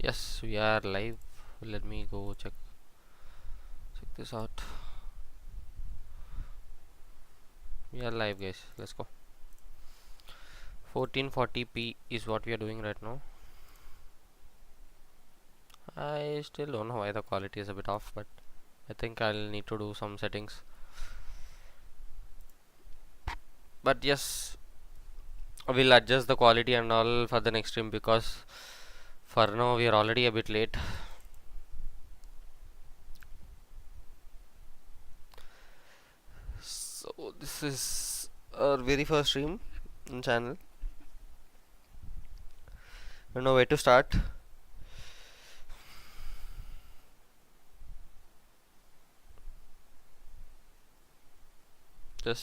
Yes, we are live. Let me go check this out. We are live, guys. Let's go. 1440p is what we are doing right now. I still don't know why the quality is a bit off, but I think I'll need to do some settings. But yes, we'll adjust the quality and all for the next stream, because for now we are already a bit late. So this is our very first stream in channel. I don't know where to start.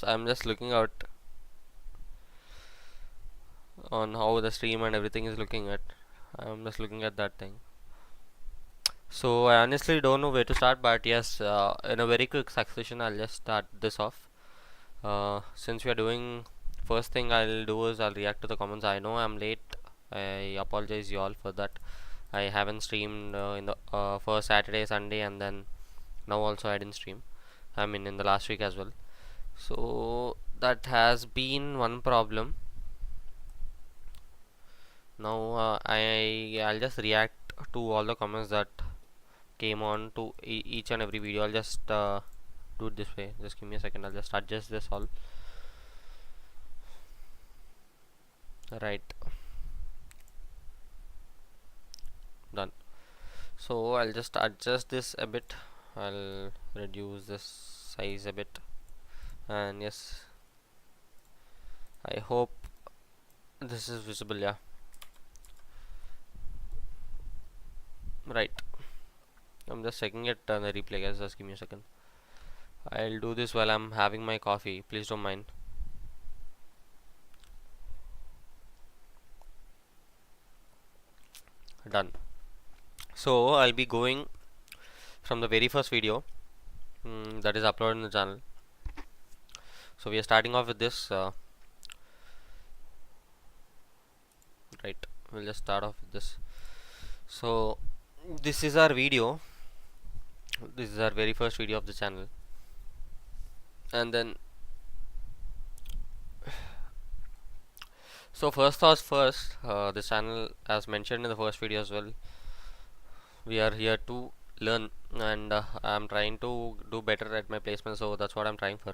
I'm just looking out on how the stream and everything is looking at. I'm just looking at that thing. So I honestly don't know where to start, but yes, in a very quick succession, I'll just start this off. Since we are doing, first thing I'll do is I'll react to the comments. I know I'm late. I apologize you all for that. I haven't streamed in the first Saturday, Sunday, and then now also I didn't stream. I mean in the last week as well. So that has been one problem. Now I'll just react to all the comments that came on to each and every video. I'll just do it this way. Just give me a second. I'll just adjust this all. Right. Done. So I'll just adjust this a bit. I'll reduce this size a bit. And yes, I hope this is visible. Yeah. Right. I'm just checking it on the replay, guys. Just give me a second. I'll do this while I'm having my coffee. Please don't mind. Done. So I'll be going from the very first video that is uploaded in the channel. So we are starting off with this. Right. We'll just start off with this. So this is our video. This is our very first video of the channel. And then, so first thoughts first, the channel, as mentioned in the first video as well, we are here to learn, and I'm trying to do better at my placement, so that's what I'm trying for.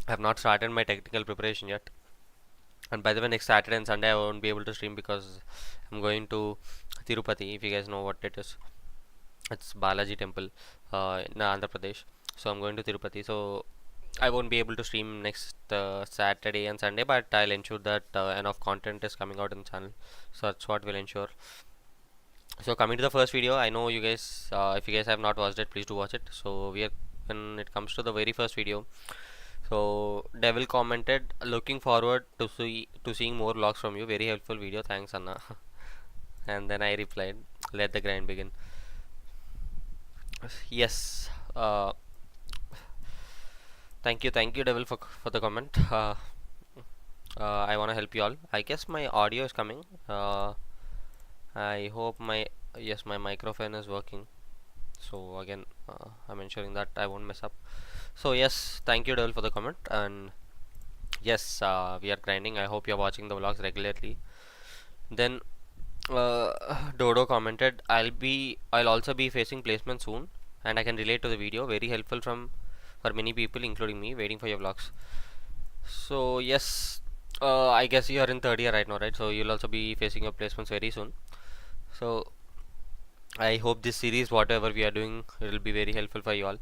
I have not started my technical preparation yet, and by the way, next Saturday and Sunday I won't be able to stream because I'm going to Tirupati. If you guys know what it is, it's Balaji temple in Andhra Pradesh. So I'm going to Tirupati, so I won't be able to stream next Saturday and Sunday, but I'll ensure that enough content is coming out in the channel. So that's what will ensure. So coming to the first video, I know you guys, if you guys have not watched it, please do watch it. So when it comes to the very first video, so Devil commented, looking forward to seeing more vlogs from you. Very helpful video, thanks Anna. And then I replied, let the grind begin. Yes. Thank you, Devil, for the comment. I want to help you all. I guess my audio is coming. I hope my microphone is working. So again, I'm ensuring that I won't mess up. So yes, thank you, Devil, for the comment. And yes, we are grinding. I hope you're watching the vlogs regularly. Then Dodo commented, I'll also be facing placement soon, and I can relate to the video. Very helpful for many people, including me, waiting for your vlogs. So yes, I guess you are in third year right now, right? So you'll also be facing your placements very soon. So I hope this series, whatever we are doing, it will be very helpful for you all.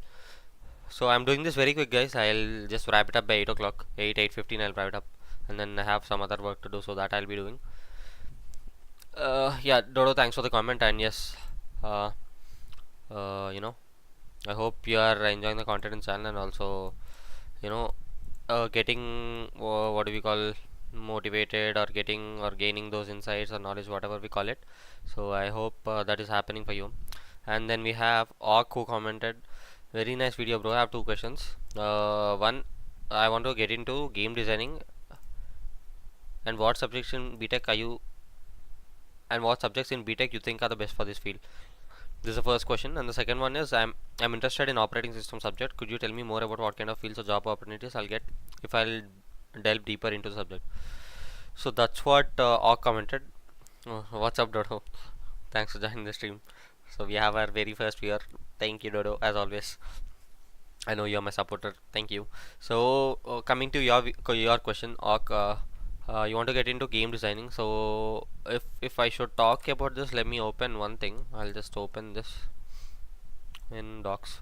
So I'm doing this very quick, guys. I'll just wrap it up by 8 o'clock, 8:15. I'll wrap it up, and then I have some other work to do, so that I'll be doing. Yeah, Dodo, thanks for the comment. And yes, you know, I hope you are enjoying the content in channel, and also, you know, getting what do we call, motivated, or getting or gaining those insights or knowledge, whatever we call it. So I hope that is happening for you. And then we have Orc, who commented, very nice video, bro. I have two questions. One, I want to get into game designing, and what subjects in BTech are you and what subjects in BTech you think are the best for this field? This is the first question, and the second one is I'm interested in operating system subject. Could you tell me more about what kind of fields or job opportunities I'll get if I'll delve deeper into the subject? So that's what Orc commented. What's up, Dodo? Thanks for joining the stream. So we have our very first viewer. Thank you, Dodo, as always. I know you're my supporter. Thank you. So coming to your question, Orc, you want to get into game designing. So if I should talk about this, let me open one thing. I'll just open this in docs.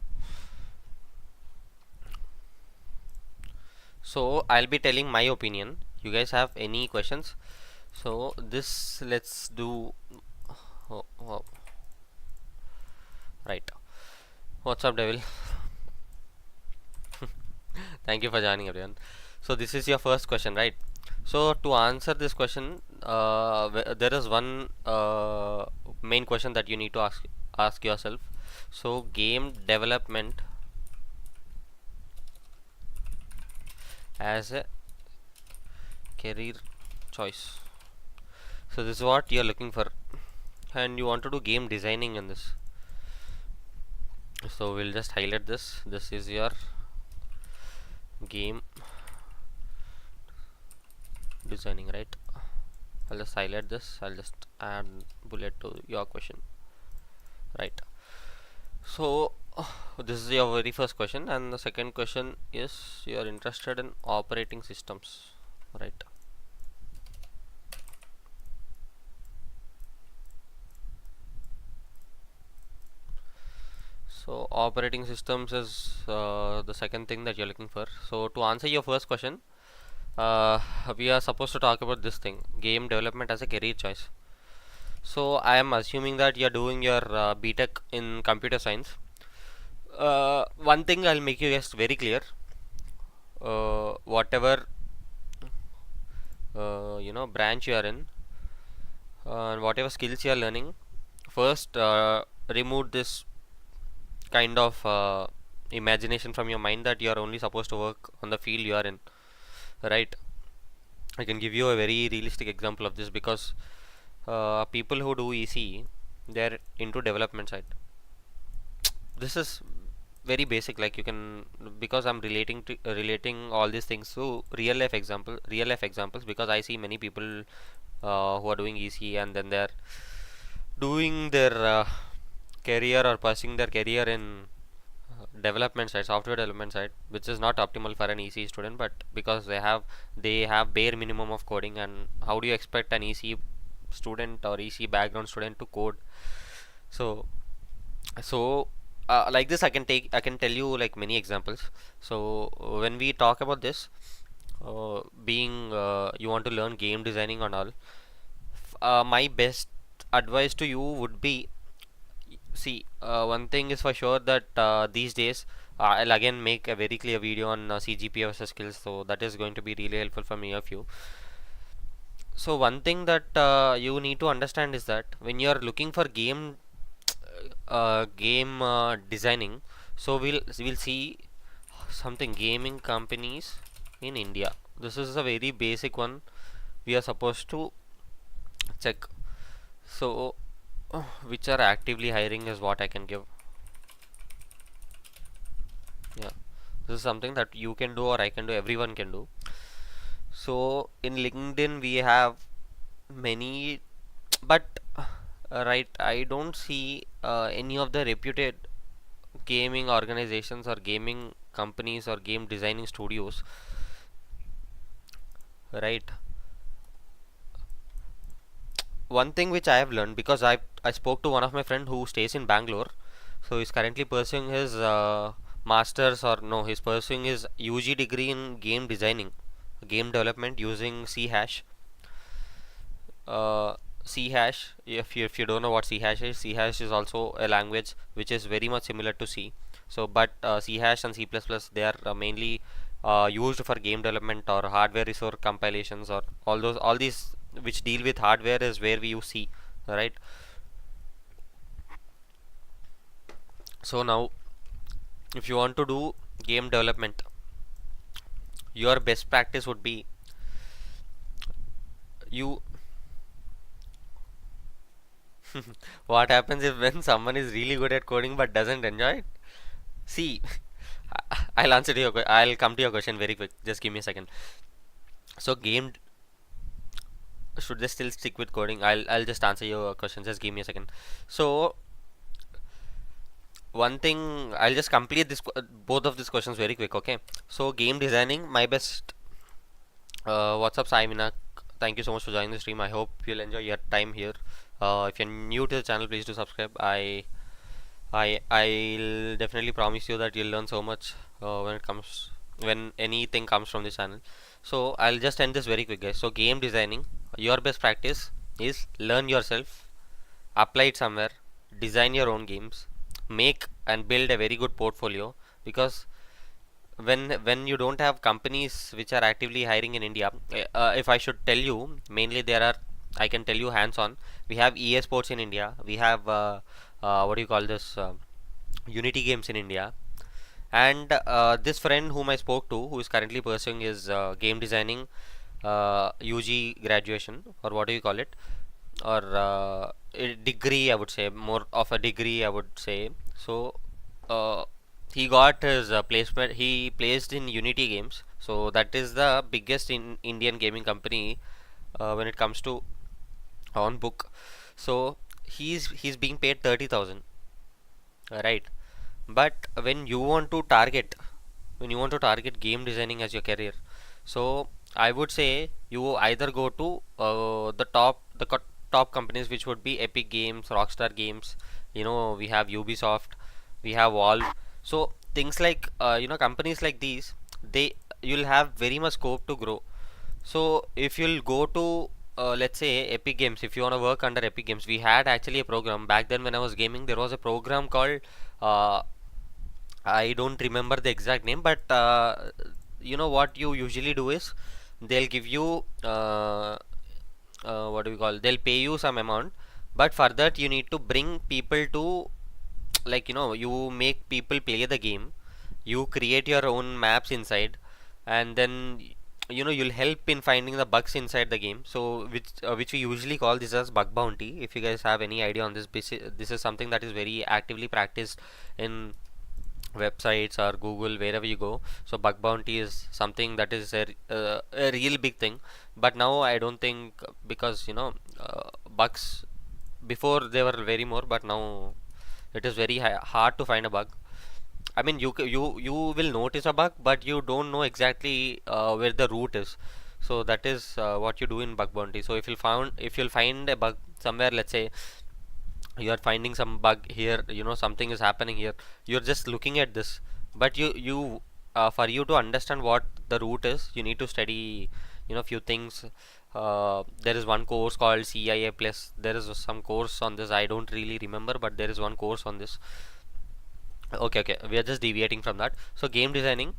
So I'll be telling my opinion. You guys have any questions? So this let's do. Oh. Right. What's up, Devil? Thank you for joining, everyone. So this is your first question, right? So to answer this question, there is one main question that you need to ask yourself. So game development as a career choice. So this is what you're looking for, and you want to do game designing in this. So we'll just highlight this. This is your game designing, right? I'll just highlight this. I'll just add bullet to your question, right? So this is your very first question, and the second question is you're interested in operating systems, right? So operating systems is the second thing that you're looking for. So to answer your first question, we are supposed to talk about this thing, game development as a career choice. So I am assuming that you're doing your BTech in computer science. One thing I'll make you guys very clear. Whatever branch you are in, and whatever skills you are learning, first remove this kind of imagination from your mind that you are only supposed to work on the field you are in, right? I can give you a very realistic example of this because people who do EC, they're into development side. This is very basic, like you can, because I'm relating all these things to real life examples, because I see many people who are doing EC and then they're doing their career or pursuing their career in development side, software development side, which is not optimal for an EC student, but because they have bare minimum of coding, and how do you expect an EC student or EC background student to code? So like this, I can tell you like many examples. So when we talk about this, being you want to learn game designing and all, my best advice to you would be, see, one thing is for sure that these days I'll again make a very clear video on CGPA versus skills, so that is going to be really helpful for many of you. So one thing that you need to understand is that when you are looking for game designing, so we'll see something, gaming companies in India. This is a very basic one we are supposed to check. So which are actively hiring is what I can give. Yeah, this is something that you can do or I can do, everyone can do. So in LinkedIn we have many, but right, I don't see any of the reputed gaming organizations or gaming companies or game designing studios, right? One thing which I have learned, because I spoke to one of my friend who stays in Bangalore, so he's currently pursuing his masters, or no, he's pursuing his UG degree in game designing, game development using C hash. C hash, if you don't know what C hash is also a language which is very much similar to C. So but C hash and C++, they are mainly used for game development or hardware resource compilations, or all these which deal with hardware is where we use C, right? So now if you want to do game development, your best practice would be, you What happens if when someone is really good at coding but doesn't enjoy it? See, I'll answer to your I'll come to your question very quick. Just give me a second. So game, should they still stick with coding? I'll just answer your question. Just give me a second. So one thing, I'll just complete this both of these questions very quick. Okay. So game designing, my best. What's up, Simina? Thank you so much for joining the stream. I hope you'll enjoy your time here. If you're new to the channel, please do subscribe. I'll definitely promise you that you'll learn so much when anything comes from this channel. So I'll just end this very quick, guys. So game designing, your best practice is learn yourself, apply it somewhere, design your own games, make and build a very good portfolio, because when you don't have companies which are actively hiring in India, if I should tell you, mainly there are, I can tell you hands on. We have EA Sports in India. We have what do you call this? Unity Games in India. And this friend whom I spoke to, who is currently pursuing his game designing UG graduation, or what do you call it, or a degree, I would say, more of a degree, I would say. So he got his placement. He placed in Unity Games. So that is the biggest in Indian gaming company when it comes to on book. So he's being paid 30,000, right? But when you want to target game designing as your career, so I would say you either go to top companies, which would be Epic Games, Rockstar Games. We have Ubisoft, we have Valve. So things like companies like these, they you'll have very much scope to grow. So if you'll go to let's say Epic Games, if you want to work under Epic Games, we had actually a program back then when I was gaming. There was a program called uh, I don't remember the exact name, but what you usually do is they'll give you what do we call? They'll pay you some amount, but for that you need to bring people to, like, you make people play the game, you create your own maps inside, and then you'll help in finding the bugs inside the game. So which we usually call this as bug bounty. If you guys have any idea on this, this is something that is very actively practiced in websites or Google, wherever you go. So bug bounty is something that is a real big thing. But now I don't think, because bugs before they were very more, but now it is very hard to find a bug. I mean, you will notice a bug, but you don't know exactly where the root is. So that is what you do in bug bounty. So if you'll find a bug somewhere, let's say you are finding some bug here, something is happening here, you're just looking at this, but you for you to understand what the root is, you need to study few things. There is one course called CIA plus. There is some course on this, I don't really remember, but there is one course on this. Okay, we are just deviating from that. So game designing,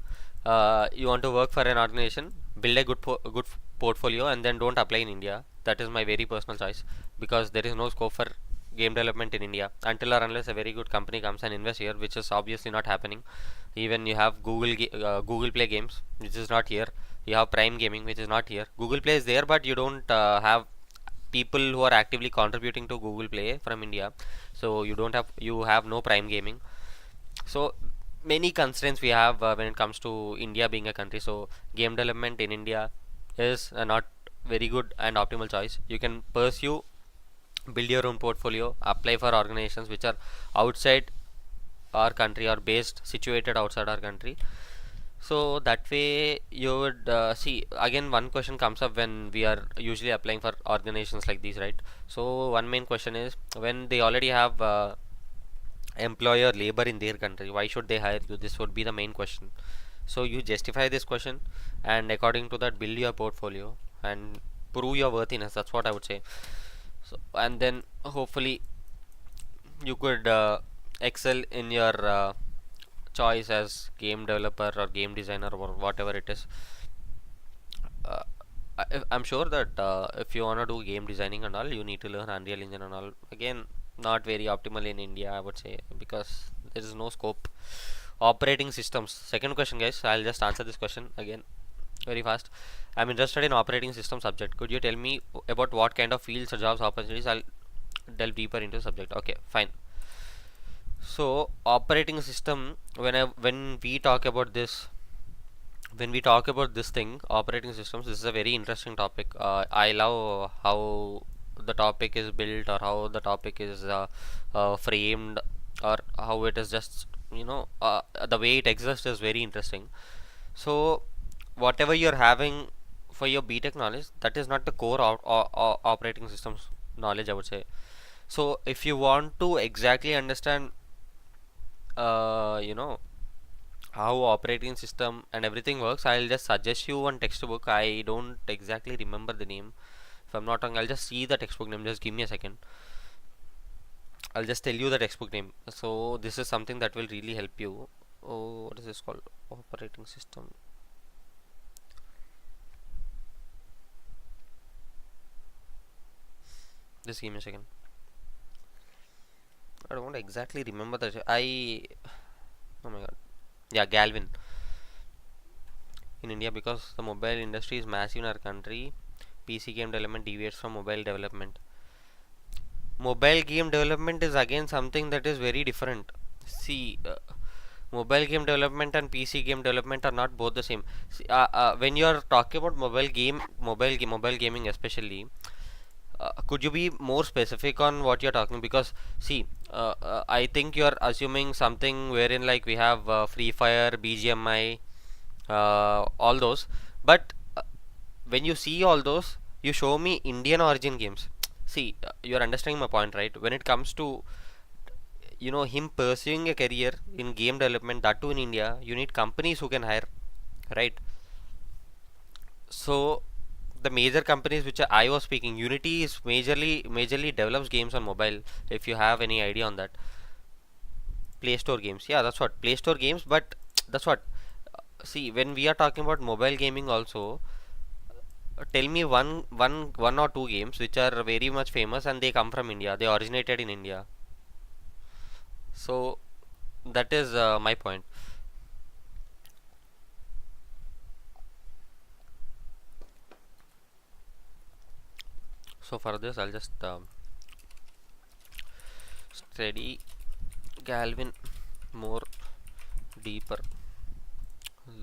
you want to work for an organization, build a good portfolio, and then don't apply in India. That is my very personal choice, because there is no scope for game development in India until or unless a very good company comes and invests here, which is obviously not happening. Even you have Google Play Games, which is not here. You have Prime Gaming, which is not here. Google Play is there, but you don't have people who are actively contributing to Google Play from India. So you have no Prime Gaming. So many constraints we have when it comes to India being a country. So game development in India is not very good and optimal choice. You can pursue, build your own portfolio, apply for organizations which are outside our country or situated outside our country. So that way you would see, again one question comes up when we are usually applying for organizations like these, right? So one main question is, when they already have employer labor in their country, why should they hire you? This would be the main question. So you justify this question, and according to that build your portfolio and prove your worthiness. That's what I would say. So, and then hopefully you could excel in your choice as game developer or game designer or whatever it is. uh, I'm sure that if you want to do game designing and all, you need to learn Unreal Engine and all. Again, not very optimal in India, I would say, because there is no scope. Operating systems. Second question, guys. I'll just answer this question again very fast. I'm interested in operating system subject. Could you tell me about what kind of fields or jobs opportunities delve deeper into subject. Okay, fine. So operating system, when we talk about this, when we talk about this thing, operating systems, this is a very interesting topic. I love how the topic is built, or how the topic is framed, or how it is just, the way it exists is very interesting. So whatever you're having for your BTech knowledge, that is not the core operating systems knowledge, I would say. So if you want to exactly understand, uh, you know how operating system and everything works, I'll just suggest you one textbook. I don't exactly remember the name. If I'm not wrong, I'll just see the textbook name. Just give me a second. I'll just tell you the textbook name. So this is something that will really help you. Oh, what is this called? Operating system. Just give me a second. I don't exactly remember the. Oh my god. Yeah, Galvin. In India, because the mobile industry is massive in our country, PC game development deviates from mobile development. Mobile game development is again something that is very different. See, mobile game development and PC game development are not both the same. See, when you are talking about mobile gaming especially, could you be more specific on what you're talking? Because see, I think you're assuming something wherein like we have Free Fire, BGMI, all those. But when you see all those, you show me Indian origin games. See, you're understanding my point, right? When it comes to him pursuing a career in game development, that too in India, you need companies who can hire, right? So the major companies which I was speaking, Unity is majorly develops games on mobile. If you have any idea on that, Play Store games, yeah, that's what Play Store games. But that's what. See, when we are talking about mobile gaming, also, tell me one or two games which are very much famous and they come from India. They originated in India. So that is my point. So for this, I'll just study Galvin more deeper.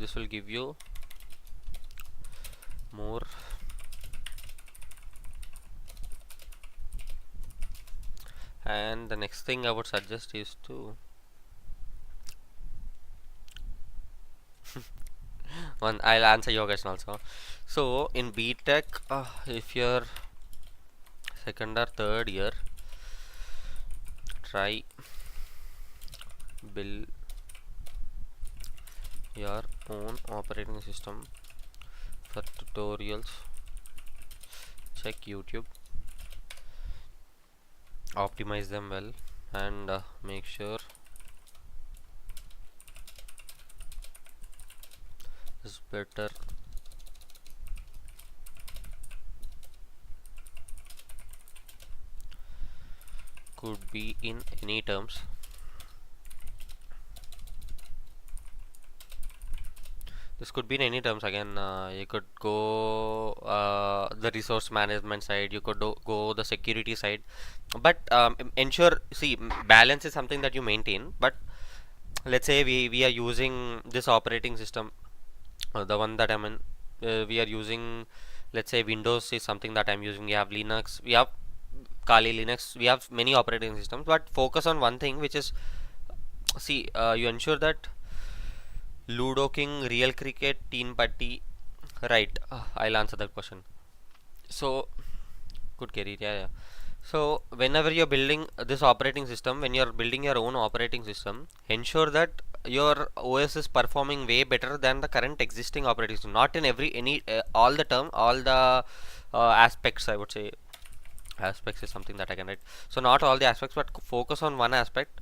This will give you more and the next thing I would suggest is to one, I'll answer your question also. So in BTech, if you're second or third year, try build your own operating system. For tutorials, check YouTube, optimize them well, and make sure is better. Could be in any terms. This could be in any terms. Again, you could go the resource management side, you could go the security side, but ensure, see, balance is something that you maintain. But let's say we are using this operating system, the one that I'm in, we are using, let's say Windows is something that I'm using. We have Linux, we have Kali Linux, we have many operating systems, but focus on one thing, which is, see, you ensure that Ludo King, Real Cricket, Teen Patti, right? I'll answer that question. So, good career, yeah, yeah. So, whenever you're building this operating system, when you're building your own operating system, ensure that your OS is performing way better than the current existing operating system. Not in all the term, all the aspects, I would say. Aspects is something that I can write. So, not all the aspects, but focus on one aspect,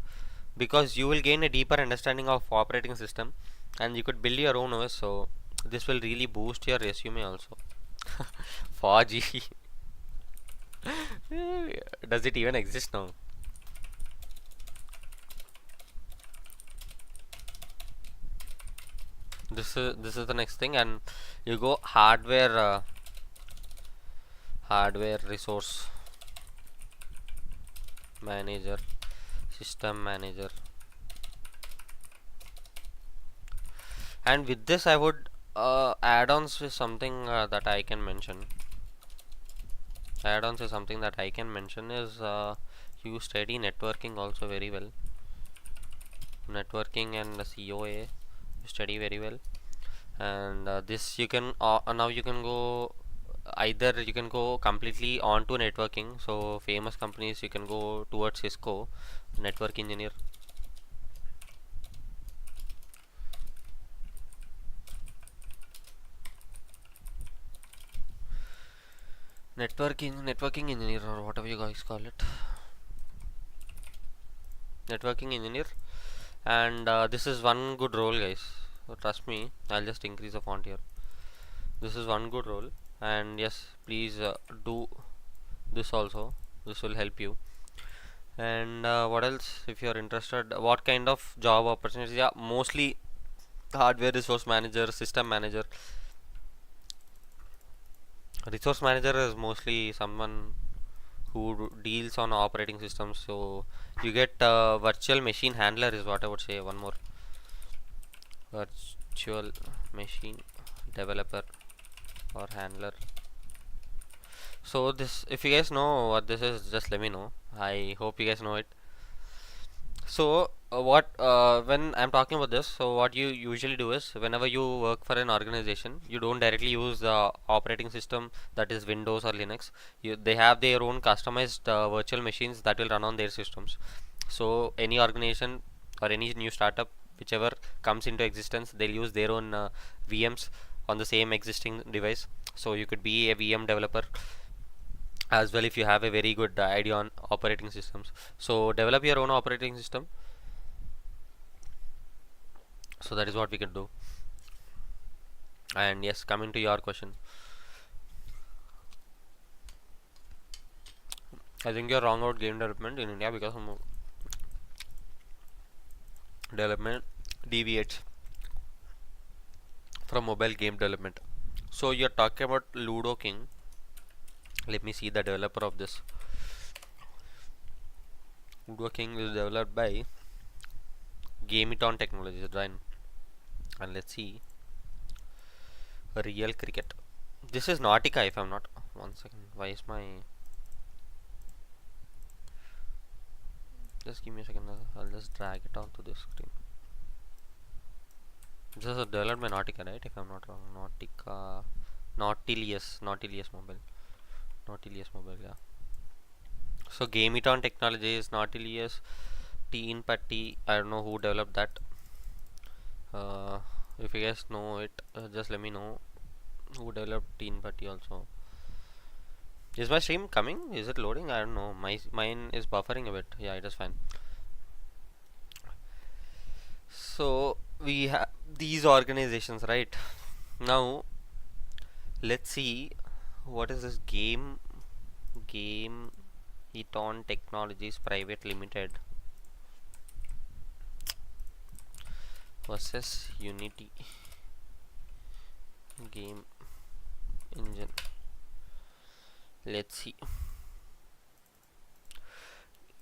because you will gain a deeper understanding of operating system and you could build your own OS. So this will really boost your resume also. 4G. Does it even exist now? This is the next thing, and you go hardware resource. manager, system manager. And with this I would add-ons is something that I can mention. Add-ons is something that I can mention is you study networking also very well. Networking and COA you study very well, and this you can now you can go either you can go completely on to networking. So famous companies you can go towards Cisco, network engineer. Networking engineer, or whatever you guys call it, networking engineer. And this is one good role, guys. So trust me, I'll just increase the font here. This is one good role, and yes, please do this also. This will help you. And what else? If you're interested, what kind of job opportunities? Yeah, mostly hardware resource manager, system manager. Resource manager is mostly someone who deals on operating systems. So you get virtual machine handler is what I would say. One more, virtual machine developer or handler. So this, if you guys know what this is, just let me know. I hope you guys know it. So what when I'm talking about this, so what you usually do is whenever you work for an organization, you don't directly use the operating system that is Windows or Linux. They have their own customized virtual machines that will run on their systems. So any organization or any new startup, whichever comes into existence, they'll use their own VMs on the same existing device. So you could be a VM developer as well if you have a very good idea on operating systems. So develop your own operating system. So that is what we can do. And yes, coming to your question, I think you're wrong about game development in India because development deviates from mobile game development. So you're talking about Ludo King. Let me see the developer of this. Ludo King is developed by Gameton Technologies, right? And let's see, Real Cricket. This is Nautica, if I'm not. One second. Why is my? Just give me a second. I'll just drag it onto this screen. This is developed by Nautica, right? If I'm not wrong, Nautica, Nautilus Mobile, yeah. So Gameton Technologies, Nautilus, Teen Putty. I don't know who developed that. If you guys know it, just let me know who developed Teen Putty also. Is my stream coming? Is it loading? I don't know. Mine is buffering a bit. Yeah, it is fine. So we have these organizations, right? Now let's see what is this Gameton Technologies Private Limited versus Unity Game Engine. Let's see.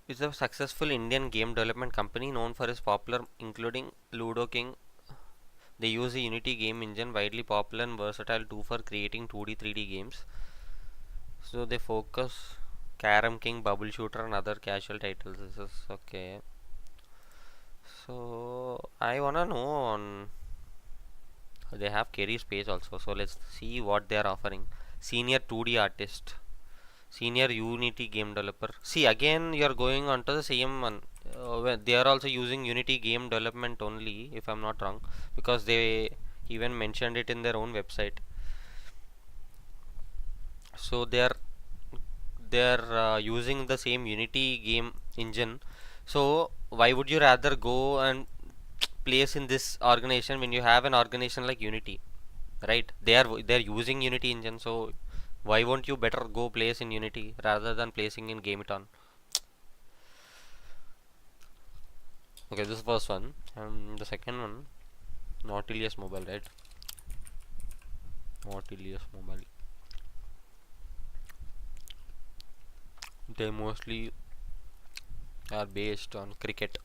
It's a successful Indian game development company known for its popular, including Ludo King. They use a Unity game engine, widely popular and versatile tool for creating 2D, 3D games. So they focus Carom King, Bubble Shooter, and other casual titles. This is okay. So I wanna know on. They have careers page also. So let's see what they are offering. Senior 2D artist, senior Unity game developer. See, again you are going on to the same one. They are also using Unity game development only, if I'm not wrong, because they even mentioned it in their own website. So they are using the same Unity game engine. So why would you rather go and place in this organization when you have an organization like Unity, right? They're using Unity engine, so why won't you better go place in Unity rather than placing in Gameton? Okay, this is first one. The second one, Nautilus Mobile, right? Nautilus Mobile. They mostly are based on cricket.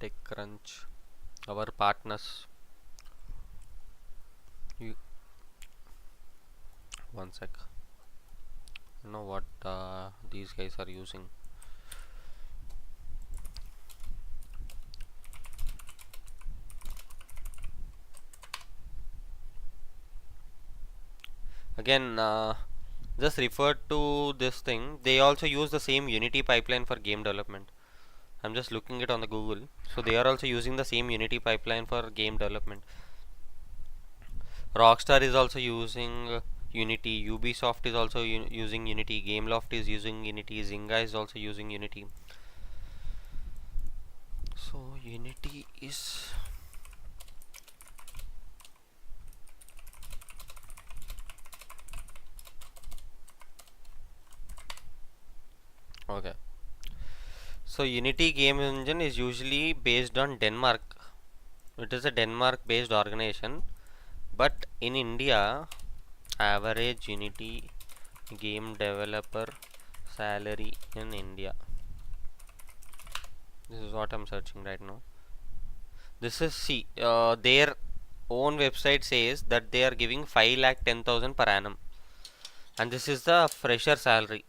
TechCrunch, our partners. You, one sec. I know what these guys are using. Again, just refer to this thing. They also use the same Unity pipeline for game development. I'm just looking it on the Google. So they are also using the same Unity pipeline for game development. Rockstar is also using Unity. Ubisoft is also using Unity. Gameloft is using Unity. Zynga is also using Unity. So Unity is okay. So Unity game engine is usually based on Denmark. It is a Denmark based organization, but in India, average Unity game developer salary in India. This is what I'm searching right now. This is their own website says that they are giving 5,10,000 per annum, and this is the fresher salary.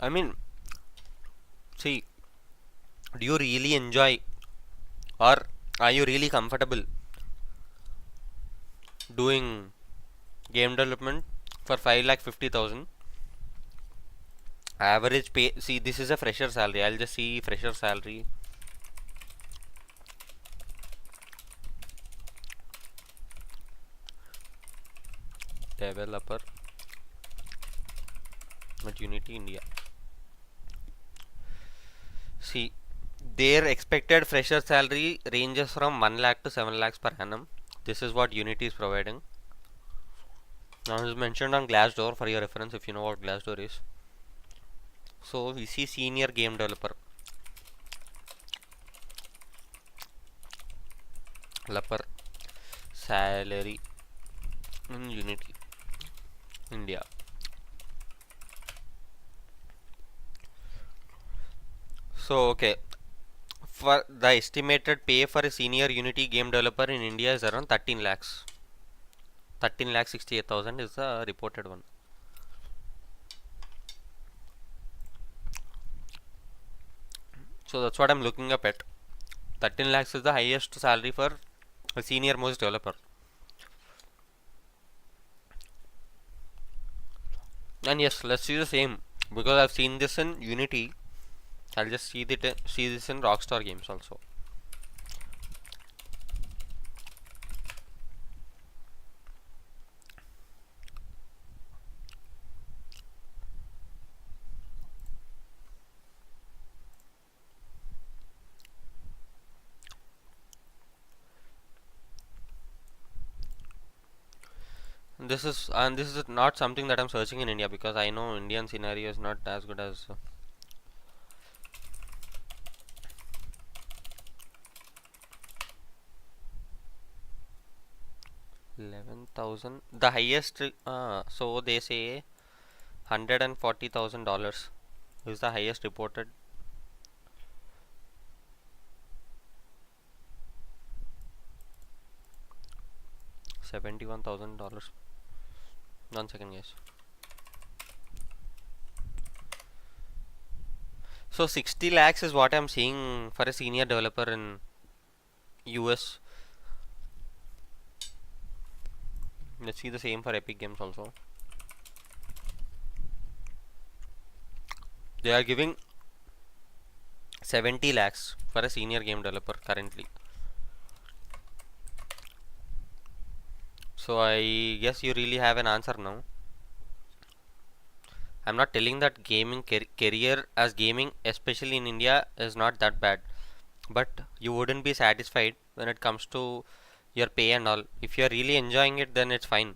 I mean, see, do you really enjoy, or are you really comfortable doing game development for 5,50,000? Average pay. See, this is a fresher salary. I'll just see fresher salary. Developer at Unity India. See, their expected fresher salary ranges from 1 lakh to 7 lakhs per annum. This is what Unity is providing. Now it is mentioned on Glassdoor for your reference if you know what Glassdoor is. So we see senior game developer. Salary in Unity India. So okay, for the estimated pay for a senior Unity game developer in India is around 13 lakhs. 13 lakh 68,000 is the reported one. So that's what I'm looking up at. 13 lakhs is the highest salary for a senior most developer. And yes, let's see the same, because I've seen this in Unity. I'll just see this in Rockstar games also. This is not something that I'm searching in India, because I know Indian scenario is not as good as 11,000. The highest, so they say $140,000 is the highest reported. $71,000. 1 second, guys. So 60 lakhs is what I'm seeing for a senior developer in US. Let's see the same for Epic Games also. They are giving 70 lakhs for a senior game developer currently. So I guess you really have an answer now. I'm not telling that gaming career as gaming, especially in India, is not that bad, but you wouldn't be satisfied when it comes to your pay and all. If you're really enjoying it, then it's fine.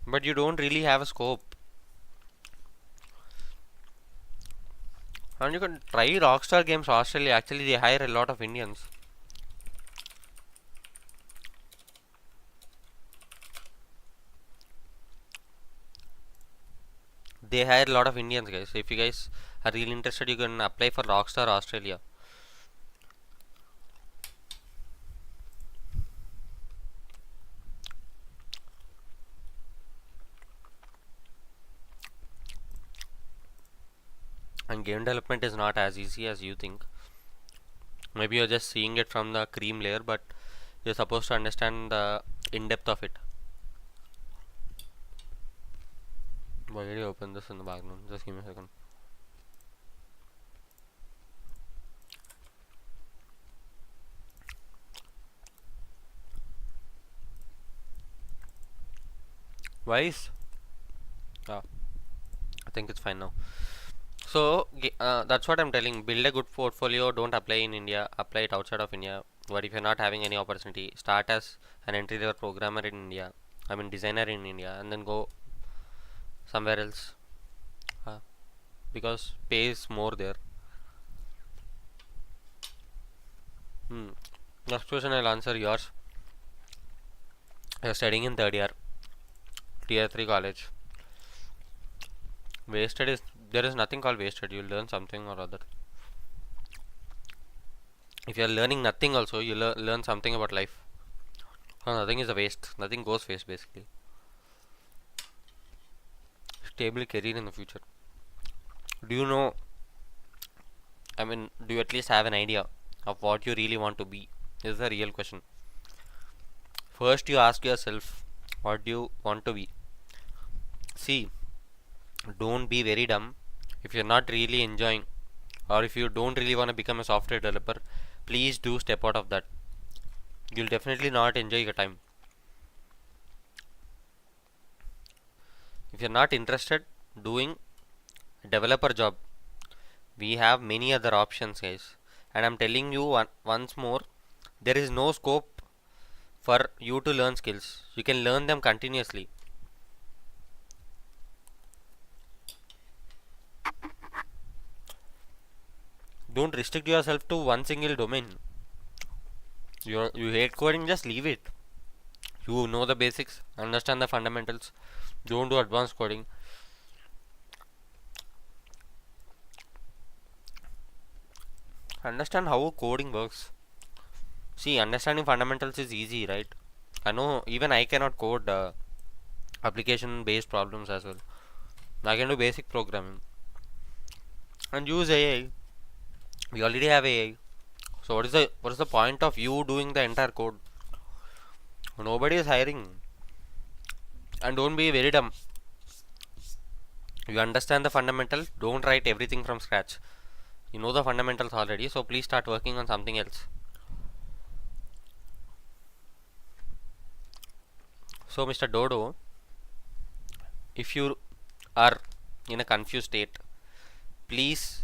But you don't really have a scope. And you can try Rockstar Games Australia. Actually, they hire a lot of Indians. They hire a lot of Indians, guys. If you guys are really interested, you can apply for Rockstar Australia. And game development is not as easy as you think. Maybe you're just seeing it from the cream layer, but you're supposed to understand the in-depth of it. Why did you open this in the background? Just give me a second. Why is? Ah, I think it's fine now. So that's what I'm telling. Build a good portfolio. Don't apply in India. Apply it outside of India. But if you're not having any opportunity, start as an entry-level programmer in India. I mean designer in India, and then go somewhere else. Because pay is more there. Next question I'll answer yours. You're studying in third year, tier 3 college. Wasted is there is nothing called wasted. You'll learn something or other. If you're learning nothing also, you learn something about life. So nothing is a waste. Nothing goes waste basically. Stable career in the future. Do you know? I mean, do you at least have an idea of what you really want to be? This is the real question. First, you ask yourself, what do you want to be? See, don't be very dumb. If you're not really enjoying, or if you don't really want to become a software developer, please do step out of that. You'll definitely not enjoy your time. If you're not interested doing a developer job, we have many other options, guys. And I'm telling you once more, there is no scope for you to learn skills. You can learn them continuously. Don't restrict yourself to one single domain. You hate coding, just leave it. You know the basics, understand the fundamentals. Don't do advanced coding. Understand how coding works. See, understanding fundamentals is easy, right? I know even I cannot code application based problems as well. I can do basic programming and use AI. We already have AI. So what is the point of you doing the entire code? Nobody is hiring. And don't be very dumb. You understand the fundamentals. Don't write everything from scratch. You know the fundamentals already, so please start working on something else. So Mr. Dodo, if you are in a confused state, please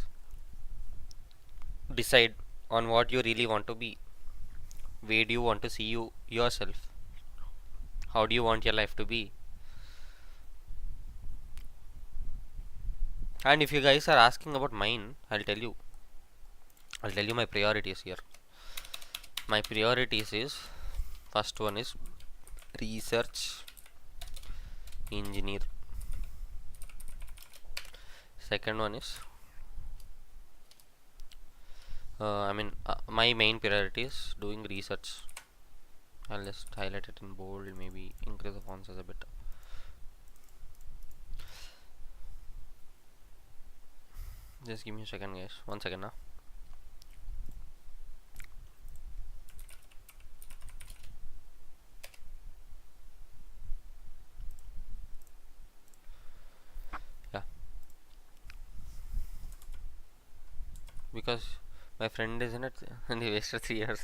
decide on what you really want to be. Where do you want to see yourself? How do you want your life to be? And if you guys are asking about mine, I'll tell you my priorities here. My priorities is, first one is research engineer. Second one is my main priority is doing research. I'll just highlight it in bold, maybe increase the font size a bit. Just give me a second, guys. 1 second now. Yeah, because my friend is in it and he wasted 3 years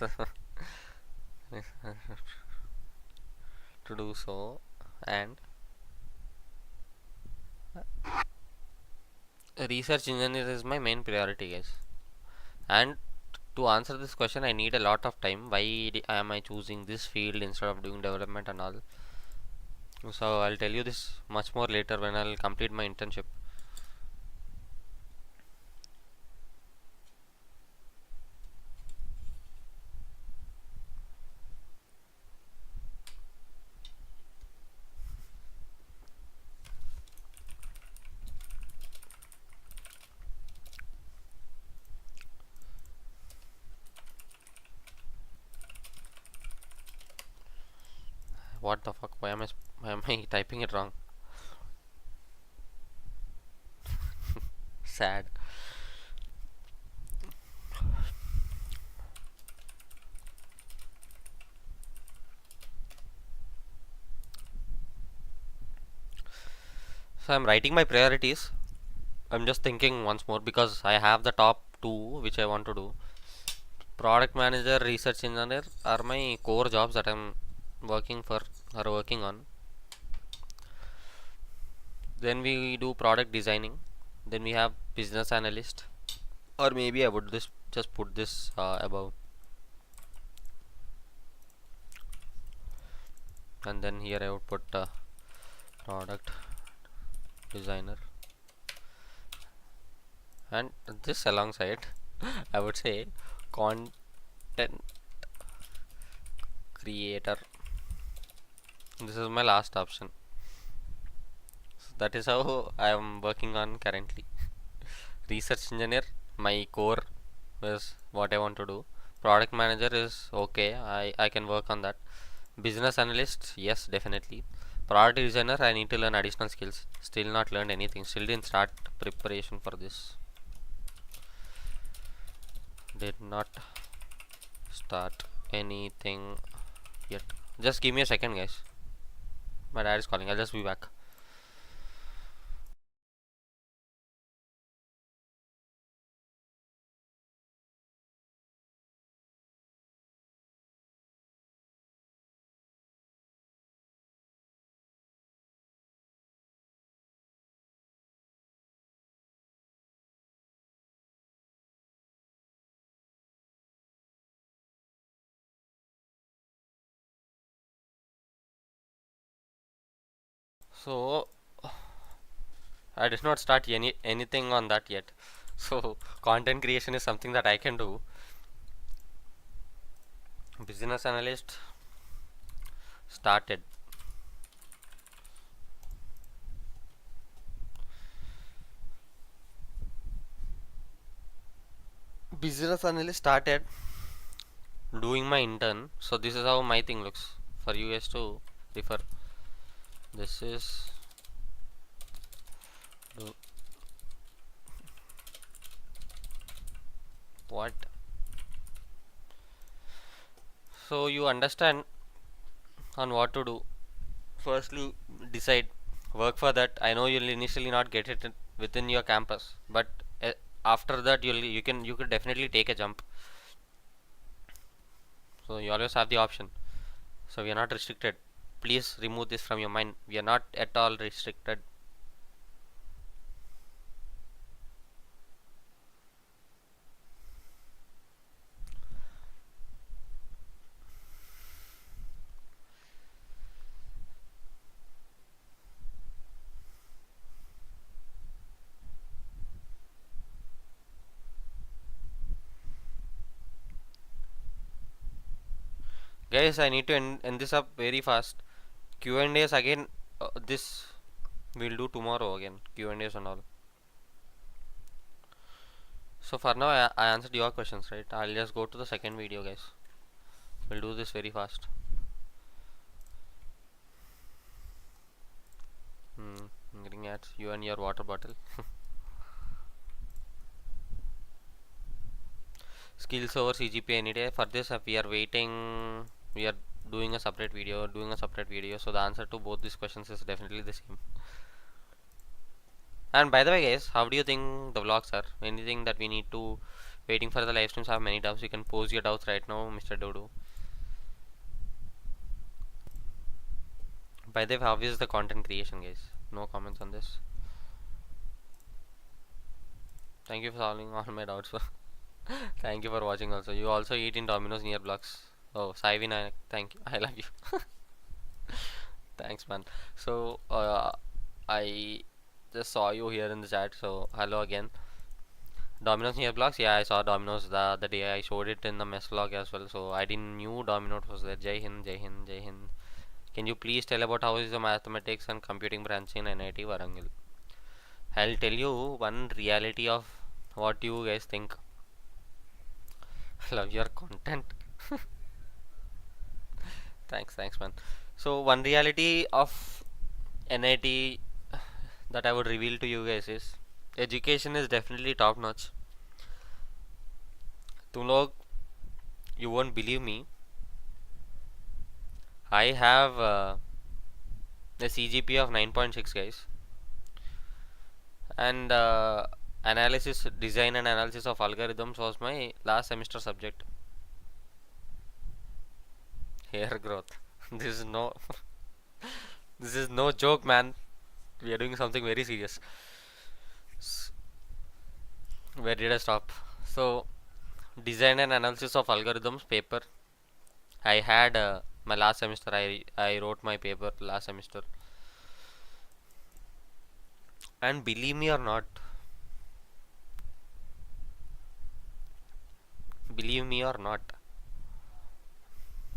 to do so. And research engineer is my main priority, guys. And to answer this question, I need a lot of time. Why am I choosing this field instead of doing development and all? So I'll tell you this much more later when I'll complete my internship. What the fuck? Why am I typing it wrong? Sad. So I'm writing my priorities. I'm just thinking once more because I have the top two which I want to do. Product manager, research engineer are my core jobs that I'm working for or working on. Then we do product designing. Then we have business analyst, or maybe I would just put this above, and then here I would put product designer, and this alongside I would say content creator. This is my last option. So that is how I am working on currently. Research engineer, my core is what I want to do. Product manager is okay, I can work on that. Business analyst, yes, definitely. Product designer, I need to learn additional skills. Still not learned anything. Still didn't start preparation for this. Did not start anything yet. Just give me a second, guys. My dad is calling. I'll just be back. So I did not start anything on that yet. So content creation is something that I can do. Business analyst started. Business analyst started doing my intern. So this is how my thing looks for you guys to refer. This is what. So you understand on what to do. Firstly, decide, work for that. I know you'll initially not get it within your campus, but after that you could definitely take a jump. So you always have the option. So we are not restricted. Please remove this from your mind. We are not at all restricted. Guys, I need to end this up very fast. Q&As again. This we'll do tomorrow again. Q&As and all. So for now, I answered your questions, right? I'll just go to the second video, guys. We'll do this very fast. Getting at you and your water bottle. Skills over CGPA any day. For this, we are waiting. We are doing a separate video. So the answer to both these questions is definitely the same. And by the way, guys, how do you think the vlogs are? Anything that we need to waiting for the live streams? Have many doubts? You can pose your doubts right now, Mr. Dodo. By the way, how is the content creation, guys? No comments on this. Thank you for solving all my doubts. Thank you for watching. Also, you also eat in Domino's near blocks. Oh, Sai Vinayak, thank you. I love you. Thanks, man. So, I just saw you here in the chat. So, hello again. Domino's near blocks. Yeah, I saw Domino's the day I showed it in the mess vlog as well. So, I didn't knew Domino's was there. Jai Hind, Jai Hind, Jai Hind. Can you please tell about how is the mathematics and computing branch in NIT Warangal? I'll tell you one reality of what you guys think. Love your content. Thanks, man. So one reality of NIT that I would reveal to you guys is education is definitely top notch. तुम लोग, you won't believe me, I have a CGPA of 9.6 guys, and analysis, design and analysis of algorithms was my last semester subject. Hair growth. This is no this is no joke, man. We are doing something very serious. Where did I stop? So design and analysis of algorithms paper. I had my last semester. I wrote my paper last semester, and believe me or not,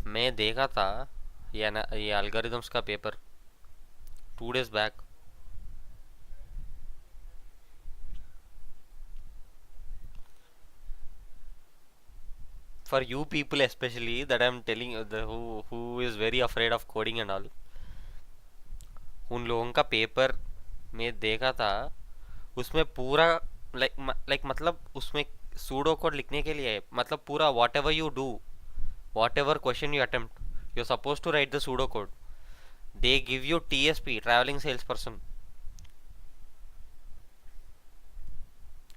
मैं देखा था ये algorithms का paper 2 days back. For you people especially that I'm telling you, who is very afraid of coding and all, उन लोगों का paper मैं देखा था, उसमें पूरा लाइक मतलब उसमें सूडो कोड लिखने के लिए मतलब पूरा whatever question you attempt, you are suppose to write the pseudo code. They give you TSP, travelling sales person.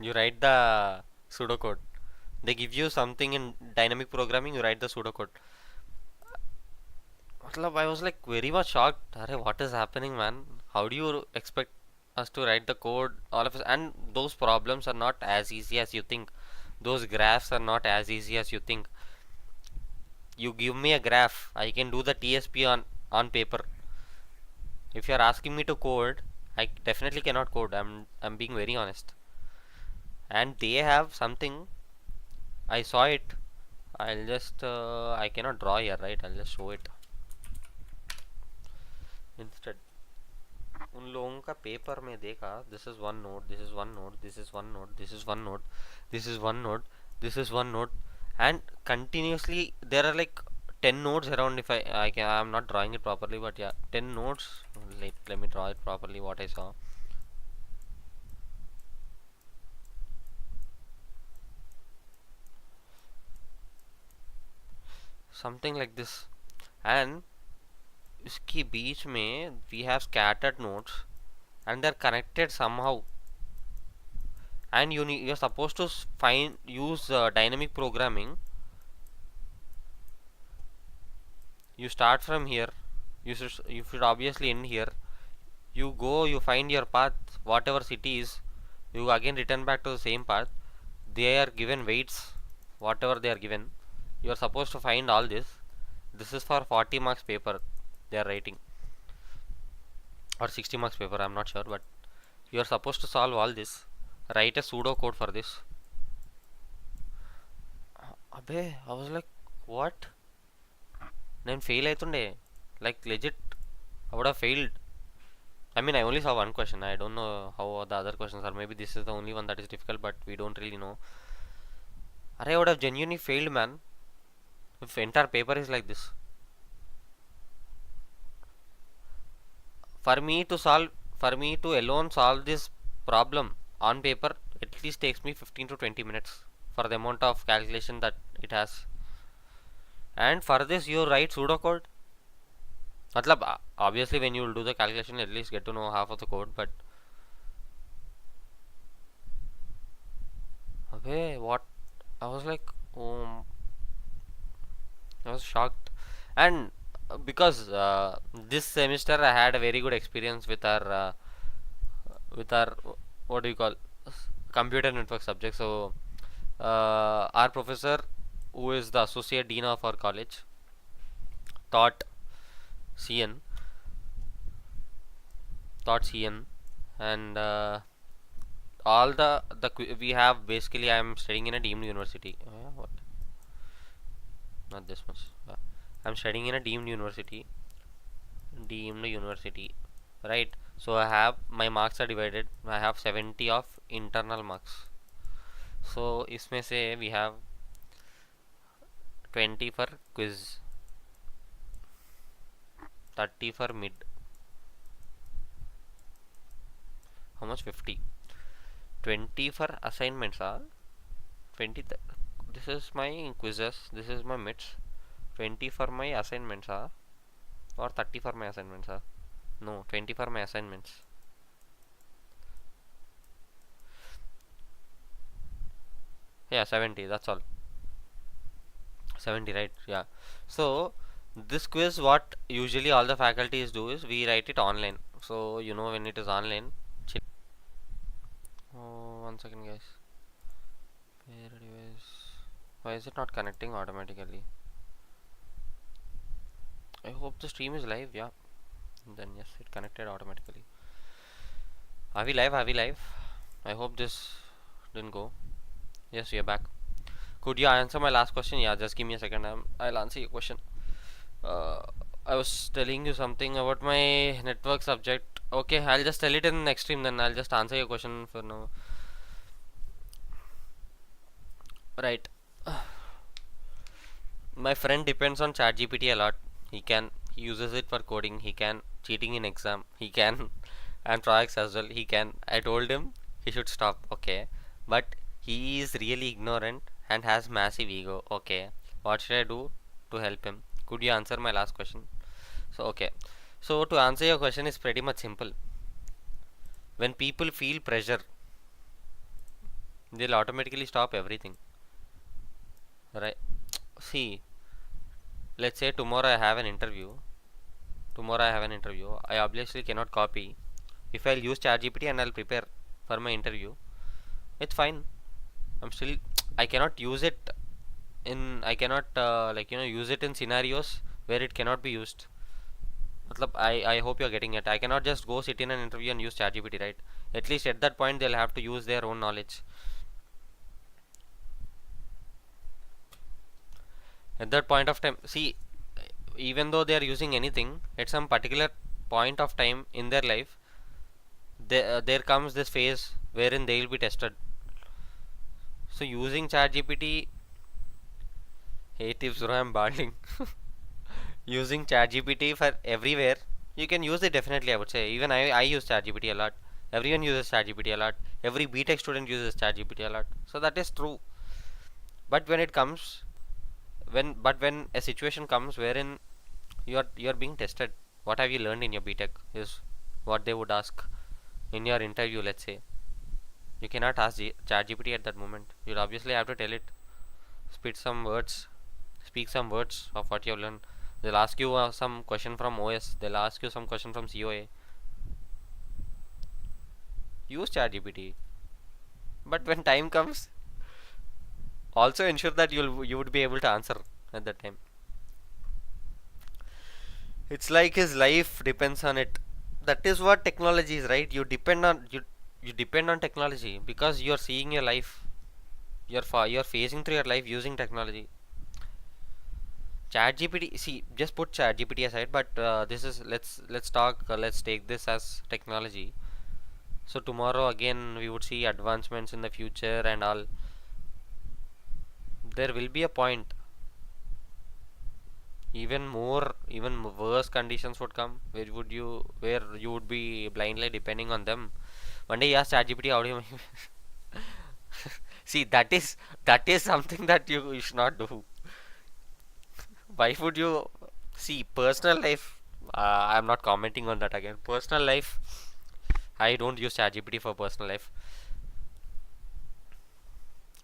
You write the pseudocode. They give you something in dynamic programming, you write the pseudocode. मतलब I was like very much shocked. अरे what is happening, man? How do you expect us to write the code all of us? And those problems are not as easy as you think. Those graphs are not as easy as you think. You give me a graph, I can do the TSP on paper. If you are asking me to code, I definitely cannot code. I'm being very honest. And they have something. I saw it. I'll just I cannot draw here, right? I'll just show it instead. उन लोगों का paper में देखा, this is one node, this is one node, this is one node, this is one node, this is one node, this is one node, and continuously there are like 10 nodes around. If I'm not drawing it properly, but yeah, 10 nodes. Let me draw it properly what I saw. Something like this. And इसके बीच में we have scattered nodes and they're connected somehow, and you're supposed to use dynamic programming. You start from here, you should obviously end here. You go, you find your path, whatever city is, you again return back to the same path. They are given weights, whatever they are given, you are supposed to find all this. This is for 40 marks paper they are writing, or 60 marks paper, I'm not sure, but you are supposed to solve all this, write a pseudo code for this. Abbe, I was like, what? Then fail aitunde, like legit I would have failed. I mean, I only saw one question. I don't know how the other questions are. Maybe this is the only one that is difficult, but we don't really know. I would have genuinely failed, man, if entire paper is like this. For me to alone solve this problem on paper, at least takes me 15 to 20 minutes for the amount of calculation that it has. And for this you write pseudocode. Matlab, obviously when you will do the calculation, at least get to know half of the code, but okay, what? I was like, I was shocked. And because this semester I had a very good experience with our what do you call, computer network subject. So our professor, who is the associate dean of our college, taught CN, and all the we have basically, I am studying in a deemed university. What? Not this much. I'm studying in a deemed university, right? So I have, my marks are divided. I have 70 of internal marks. So इसमें से we have 20 for quiz. 30 for mid. How much? 50. 20 for assignments, 20. This is my quizzes. This is my mids. 20 for my assignments, or 30 for my assignments, No, 20 for my assignments. Yeah, 70. That's all. 70, right? Yeah. So this quiz, what usually all the faculties do is we write it online. So when it is online. Oh, 1 second, guys. Why is it not connecting automatically? I hope the stream is live. Yeah. Then yes, it connected automatically. Are we live? Are we live? I hope this didn't go. Yes, we are back. Could you answer my last question? Yeah, just give me a second. I'll answer your question. I was telling you something about my network subject. Okay, I'll just tell it in the next stream. Then I'll just answer your question for now. Right. My friend depends on ChatGPT a lot. He uses it for coding. He can cheating in exam. He can and projects as well. He can. I told him he should stop. Okay, but he is really ignorant and has massive ego. Okay, what should I do to help him? Could you answer my last question? So okay, so to answer your question is pretty much simple. When people feel pressure, they'll automatically stop everything. Right? See, let's say tomorrow I have an interview. I obviously cannot copy. If I'll use ChatGPT and I'll prepare for my interview, it's fine. I cannot use it I cannot use it in scenarios where it cannot be used. I hope you're getting it. I cannot just go sit in an interview and use ChatGPT, right? At least at that point they'll have to use their own knowledge. At that point of time, see, even though they are using anything, at some particular point of time in their life, there comes this phase wherein they will be tested. So using ChatGPT, hey tips bro, I'm balding. Using ChatGPT for everywhere, you can use it definitely. I would say even I use ChatGPT a lot. Everyone uses ChatGPT a lot. Every BTech student uses ChatGPT a lot. So that is true. But when it comes, when a situation comes wherein you're being tested, what have you learned in your BTech is what they would ask in your interview. Let's say you cannot ask ChatGPT at that moment. You'll obviously have to tell it, speak some words of what you have learned. They'll ask you some question from OS. They'll ask you some question from COA. Use ChatGPT. But when time comes, also ensure that you would be able to answer at that time. It's like his life depends on it. That is what technology is, right? You depend on technology because you're seeing your life. You're facing through your life using technology. ChatGPT, see, just put ChatGPT aside, but this is let's talk. Let's take this as technology. So tomorrow again we would see advancements in the future and all. There will be a point. Even worse conditions would come where you would be blindly depending on them. One day you ask ChatGPT, how do you see, that is something that you should not do. Why would you see personal life? I'm not commenting on that again. Personal life, I don't use ChatGPT for personal life.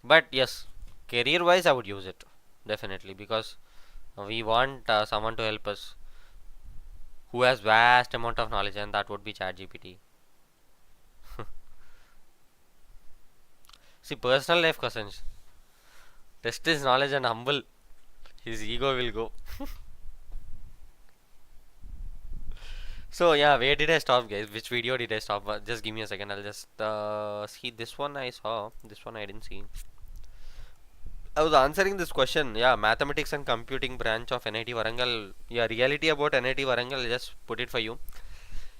But yes, career wise I would use it definitely because we want someone to help us who has vast amount of knowledge, and that would be ChatGPT. See, personal life questions, test his knowledge and humble, his ego will go. So yeah, where did I stop, guys? Which video did I stop? Just give me a second. I'll just see this one. I saw this one. I didn't see. I was answering this question. Yeah, mathematics and computing branch of NIT Warangal. Yeah, reality about NIT Warangal. I'll just put it for you.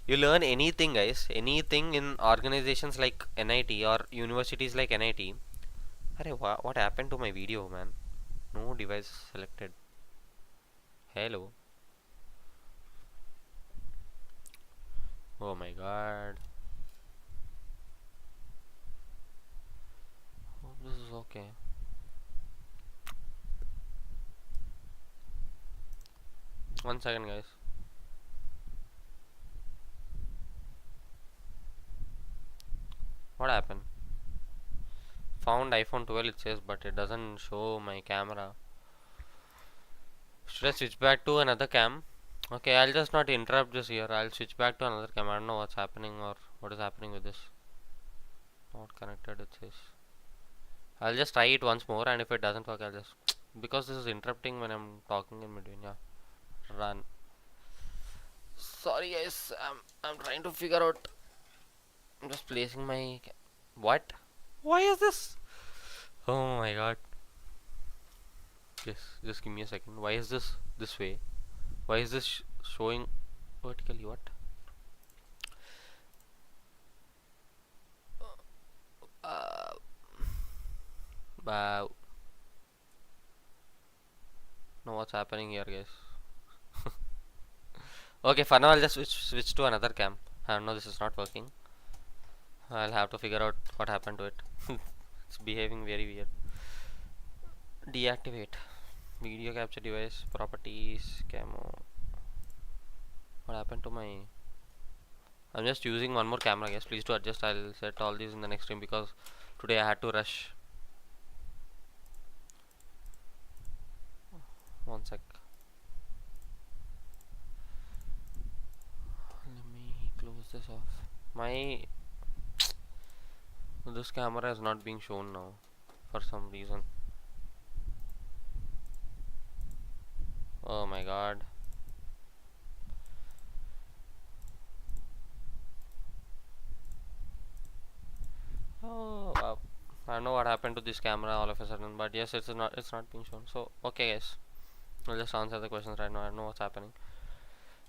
You learn anything, guys. Anything in organizations like NIT or universities like NIT. Arey, what happened to my video, man? No device selected. Hello. Oh my god. Hope this is okay. One second, guys. What happened? Found iPhone 12 it says, but it doesn't show my camera. Should I switch back to another cam? Okay, I'll just not interrupt this here. I'll switch back to another cam. I don't know what's happening or what is happening with this. Not connected it says. I'll just try it once more, and if it doesn't work I'll just because this is interrupting when I'm talking in between. Yeah, run. Sorry guys, I'm trying to figure out. I'm just placing my what? Why is this? Oh my god. Yes, just give me a second. Why is this way? Why is this showing vertically? What? Uh, wow. Know what's happening here, guys? Okay, for now I'll just switch to another cam. I don't know, this is not working. I'll have to figure out what happened to it. It's behaving very weird. Deactivate video capture device properties camo. What happened to my? I'm just using one more camera, guys. Please do adjust. I'll set all these in the next stream because today I had to rush. One sec. Let me close this off. My this camera is not being shown now for some reason. Oh my god. Oh wow. I don't know what happened to this camera all of a sudden, but yes, it's not being shown. So okay guys, I'll just answer the questions right now. I don't know what's happening.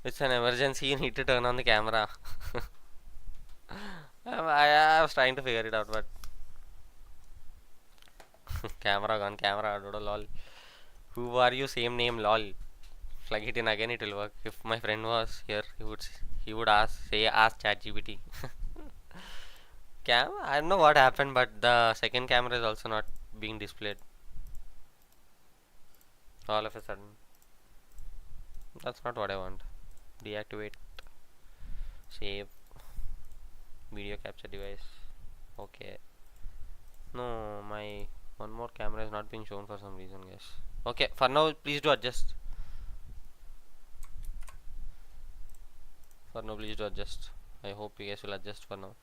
It's an emergency, you need to turn on the camera. I was trying to figure it out, but camera gone, camera dodo lol. Who are you? Same name lol. Plug it in again, it will work. If my friend was here, he would ask ChatGPT. Cam, I don't know what happened, but the second camera is also not being displayed. All of a sudden. That's not what I want. Deactivate. Save. Video capture device. Okay. No, my one more camera is not being shown for some reason, guys. Okay, for now, please do adjust. For now, please do adjust. I hope you guys will adjust for now.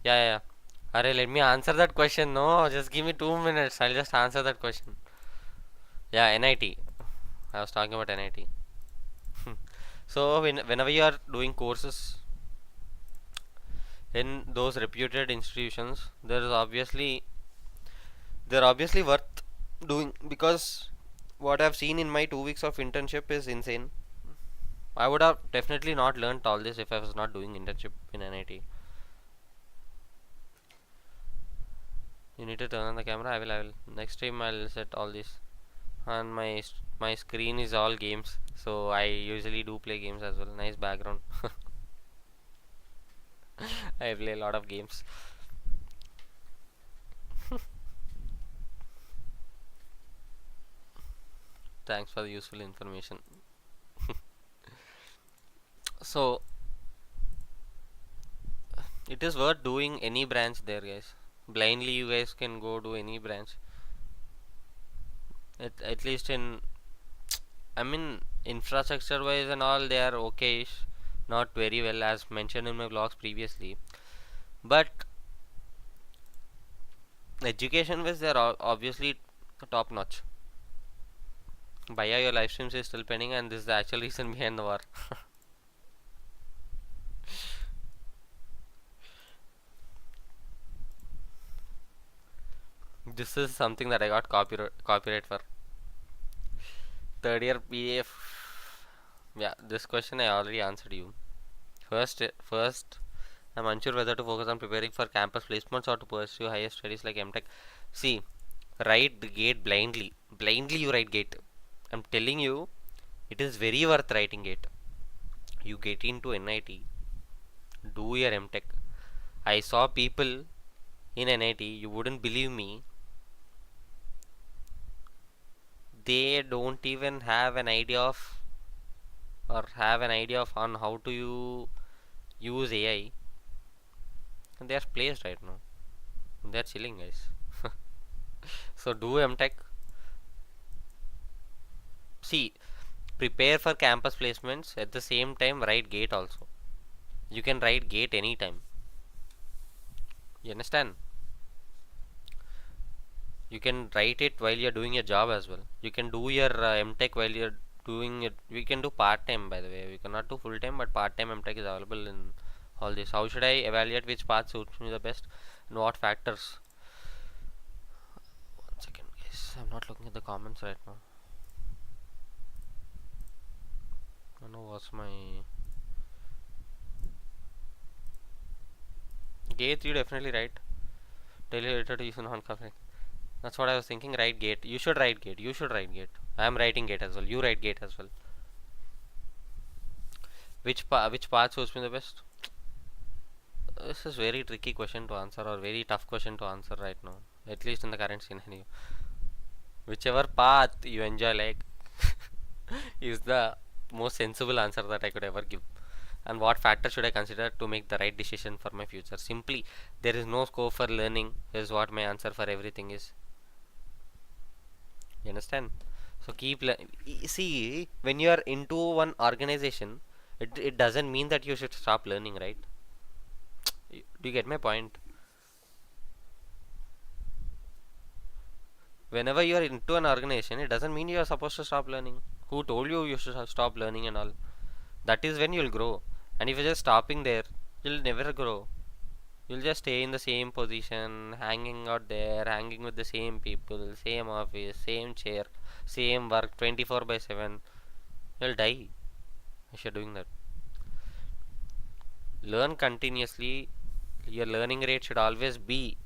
Yeah. Arey, let me answer that question. No, just give me 2 minutes. I'll just answer that question. Yeah, NIT. I was talking about NIT. So whenever you are doing courses in those reputed institutions, they're obviously worth doing because what I've seen in my 2 weeks of internship is insane. I would have definitely not learned all this if I was not doing internship in NIT. You need to turn on the camera. I will. Next time I'll set all this. And my screen is all games, so I usually do play games as well. Nice background. I play a lot of games. Thanks for the useful information. So it is worth doing any branch there, guys. Blindly you guys can go do any branch. At least in, I mean, infrastructure wise and all, they are okay, not very well as mentioned in my vlogs previously, but education wise they are obviously top notch. Bhaiya, your live streams is still pending, and this is the actual reason behind the war. This is something that I got copyright for. Third year PF. Yeah, this question I already answered you. First, I'm unsure whether to focus on preparing for campus placements or to pursue higher studies like MTech. See, write the gate blindly. Blindly you write gate. I'm telling you, it is very worth writing gate. You get into NIT. Do your MTech. I saw people in NIT, you wouldn't believe me, they don't even have an idea of or have an idea of on how to use AI, and they are placed right now. They are chilling, guys. So do MTech. See, prepare for campus placements at the same time. Write GATE also. You can write GATE anytime. You understand? You can write it while you're doing your job as well. You can do your MTech while you're doing it. We can do part time, by the way. We cannot do full time, but part time MTech is available in all this. How should I evaluate which path suits me the best and what factors? One second, guys. I'm not looking at the comments right now. I don't know what's my GATE. You definitely write. Daily later to use non-covering. That's what I was thinking. Write GATE. You should write GATE. You should write GATE. I am writing GATE as well. You write GATE as well. Which path suits me the best? This is very tricky question to answer or very tough question to answer right now. At least in the current scenario. Whichever path you enjoy, like, is the most sensible answer that I could ever give. And what factor should I consider to make the right decision for my future? Simply, there is no scope for learning is what my answer for everything is. You understand? So see, when you are into one organization, it doesn't mean that you should stop learning, right? Do you get my point? Whenever you are into an organization, it doesn't mean you are supposed to stop learning. Who told you you should stop learning and all? That is when you'll grow. And if you're just stopping there, you'll never grow. You'll just stay in the same position, hanging out there, hanging with the same people, same office, same chair, same work 24 by 7. You'll die if you're doing that. Learn continuously. Your learning rate should always be,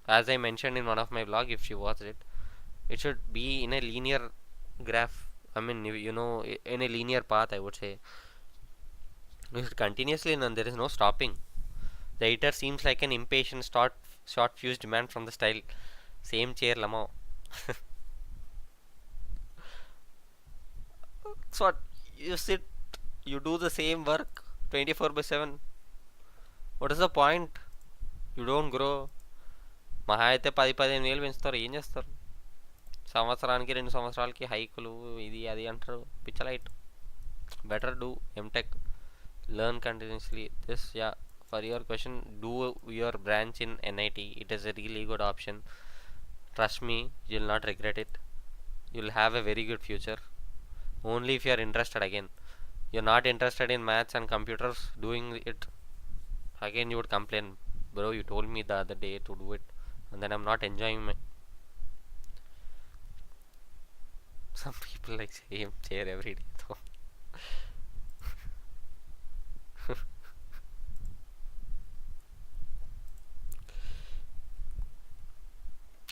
as I mentioned in one of my vlog, if you watched it, it should be in a linear graph. I mean, you know, in a linear path, I would say. You should continuously learn. There is no stopping. The editor seems like an impatient, short fused man from the style. Same chair, Lamo. So what? You sit, you do the same work 24 by 7. What is the point? You don't grow. మహా అయితే 10-15 వేలు పెంచుతారు. ఏం చేస్తారు? సంవత్సరానికి 2 సంవత్సరాలకి హైకులు ఇది అది అంటారు. పిచ్చలైట్. Better do MTech. Learn continuously. This, yeah, for your question, do your branch in NIT. It is a really good option. Trust me, you'll not regret it. You'll have a very good future. Only if you are interested. Again, you're not interested in maths and computers doing it, again you would complain, bro, you told me the other day to do it, and then I'm not enjoying my some people like same chair every day though.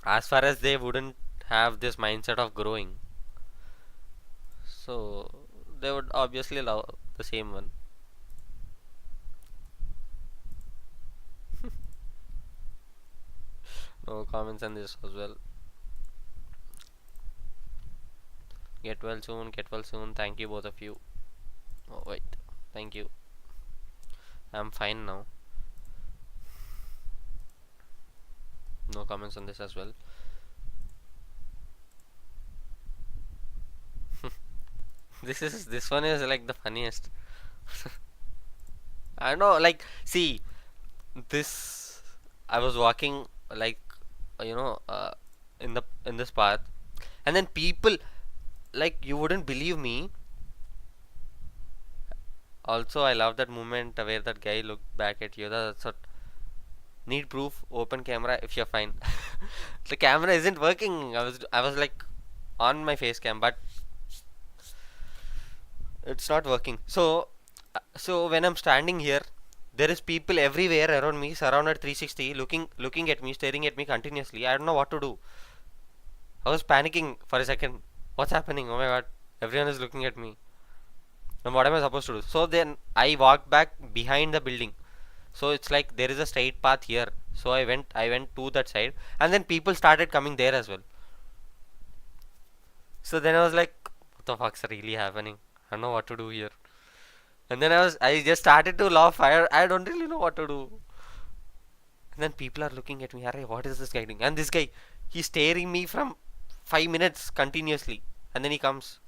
As far as they wouldn't have this mindset of growing, so they would obviously love the same one. No comments on this as well. Get well soon, get well soon. Thank you, both of you. Oh, wait. Thank you. I'm fine now. No comments on this as well. This one is like the funniest. I know, like, see, this I was walking, like, you know, in this path, and then people, like, you wouldn't believe me. Also, I love that moment where that guy looked back at you. That's what. Need proof? Open camera if you're fine. The camera isn't working. I was like on my face cam, but it's not working. So when I'm standing here, there is people everywhere around me, surrounded 360, looking at me, staring at me continuously. I don't know what to do. I was panicking for a second. What's happening? Oh my god, everyone is looking at me. Now what am I supposed to do? So then I walked back behind the building. So it's like there is a straight path here. So I went to that side, and then people started coming there as well. So then I was like, what the fuck's really happening? I don't know what to do here. And then I just started to laugh. I don't really know what to do. And then people are looking at me, Arey, what is this guy doing? And this guy, he's staring me from 5 minutes continuously. And then he comes.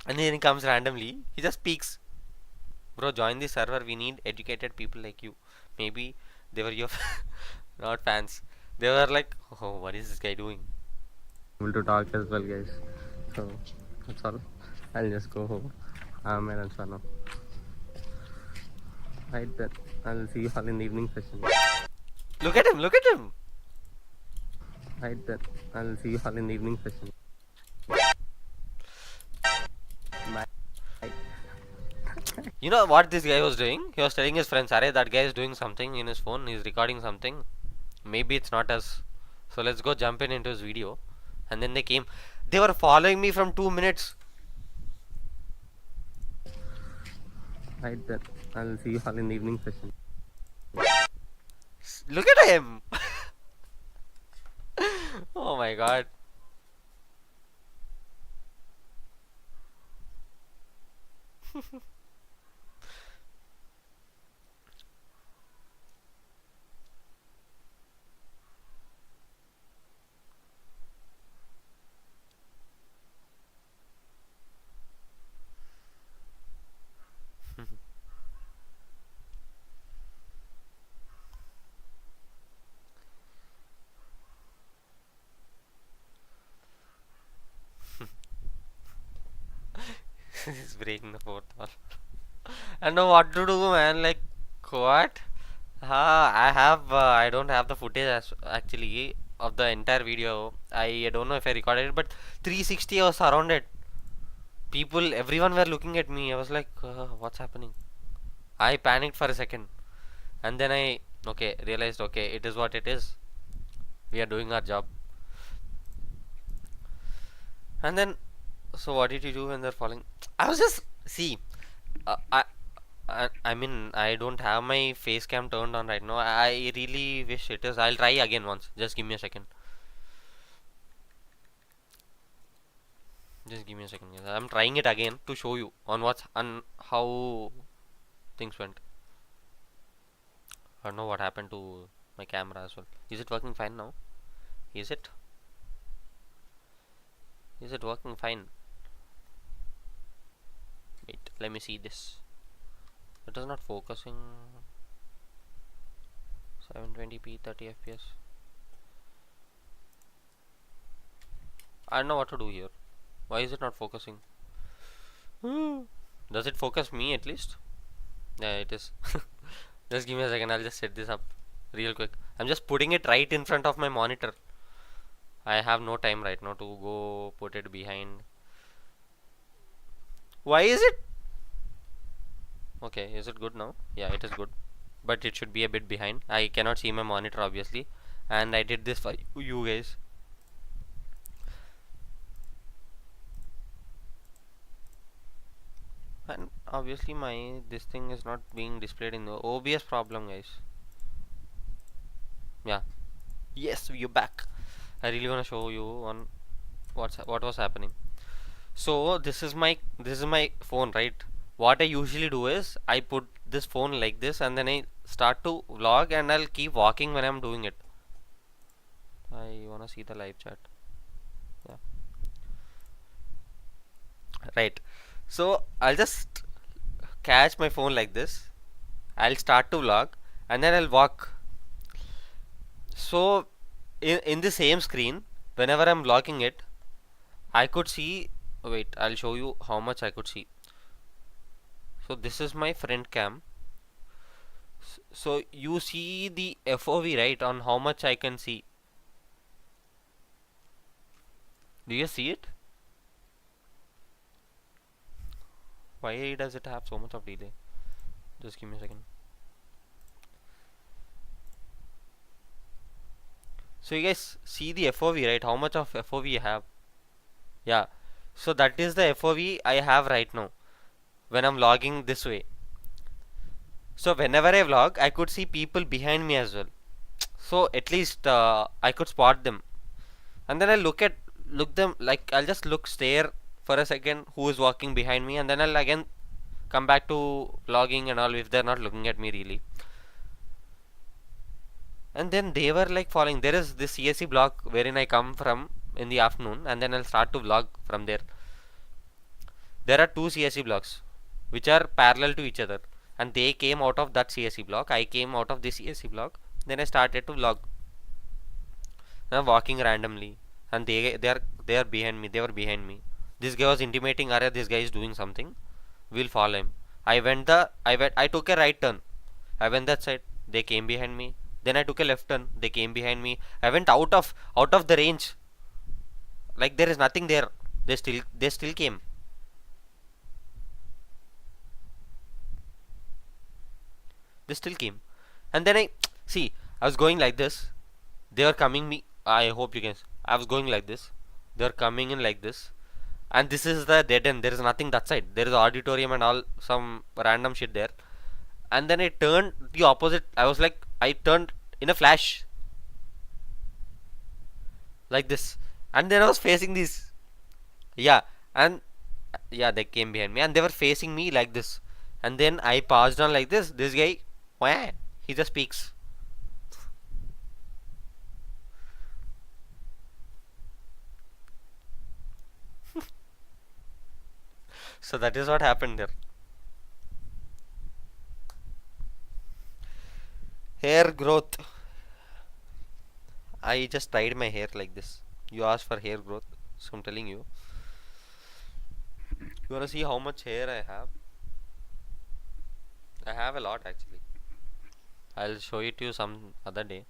And then he comes randomly. He just speaks. Bro, join the server. We need educated people like you. Maybe they were your not fans. They were like, oh, what is this guy doing? Able to talk as well, guys. So that's all. I'll just go home. I'm an answer now. Right then. I'll see you all in the evening session. Look at him! Look at him! Right then. I'll see you all in the evening session. Bye. You know what this guy was doing? He was telling his friends, Arey, that guy is doing something in his phone. He's recording something. Maybe it's not us. So let's go jump into his video. And then they came. They were following me from 2 minutes. Right then. I'll see you all in the evening session. Look at him! Oh my god. He's breaking the fourth wall. I don't know what to do, man. Like, what? I don't have the footage actually of the entire video. I don't know if I recorded it, but 360 I was surrounded. People, everyone were looking at me. I was like, what's happening? I panicked for a second. And then okay, realized, okay, it is what it is. We are doing our job. And then, so what did you do when they're falling? I was just, see, uh, I, I mean, I don't have my face cam turned on right now. I really wish it is. I'll try again once. Just give me a second. Just give me a second. I'm trying it again to show you on how things went. I don't know what happened to my camera as well. Is it working fine now? Is it? Is it working fine? Wait, let me see this. It is not focusing. 720p 30 fps. I don't know what to do here. Why is it not focusing? Does it focus me at least? Yeah, it is. Just give me a second. I'll just set this up real quick. I'm just putting it right in front of my monitor. I have no time right now to go put it behind. Why is it? Okay, is it good now? Yeah, it is good. But it should be a bit behind. I cannot see my monitor obviously. And I did this for you guys. And obviously this thing is not being displayed in the OBS problem, guys. Yeah. Yes, we're back. I really want to show you on what was happening. So this is my phone, right? What I usually do is I put this phone like this and then I start to vlog and I'll keep walking when I'm doing it. I wanna see the live chat. Yeah. Right. So I'll just catch my phone like this. I'll start to vlog and then I'll walk. So in the same screen, whenever I'm vlogging it, I could see. Wait, I'll show you how much I could see. So this is my front cam. So you see the FOV, right, on how much I can see. Do you see it? Why does it have so much of delay? Just give me a second. So you guys see the FOV, right? How much of FOV you have? Yeah. So that is the FOV I have right now when I'm logging this way. So whenever I vlog, I could see people behind me as well. So at least I could spot them. And then I look them, like I'll just look stare for a second who is walking behind me, and then I'll again come back to vlogging and all if they're not looking at me really. And then they were like following. There is this CSE block wherein I come from in the afternoon, and then I'll start to vlog from there. There are two CSE blocks which are parallel to each other, and they came out of that CSE block. I came out of this CSE block. Then I started to vlog. I'm walking randomly, and they are behind me. They were behind me. This guy was intimating, "Arey, this guy is doing something. We'll follow him." I took a right turn. I went that side. They came behind me. Then I took a left turn. They came behind me. I went out of the range. Like there is nothing there. They still came. They still came. And then I was going like this. They were coming me. I hope you can. I was going like this. They were coming in like this. And this is the dead end. There is nothing that side. There is auditorium and all some random shit there. And then I turned the opposite. I turned in a flash like this. And then I was facing these. Yeah. And yeah, they came behind me and they were facing me like this. And then I passed on like this. This guy, wah, he just speaks. So that is what happened there. Hair growth. I just tied my hair like this. You asked for hair growth, so I'm telling you. You wanna see how much hair I have? I have a lot actually. I'll show it to you some other day.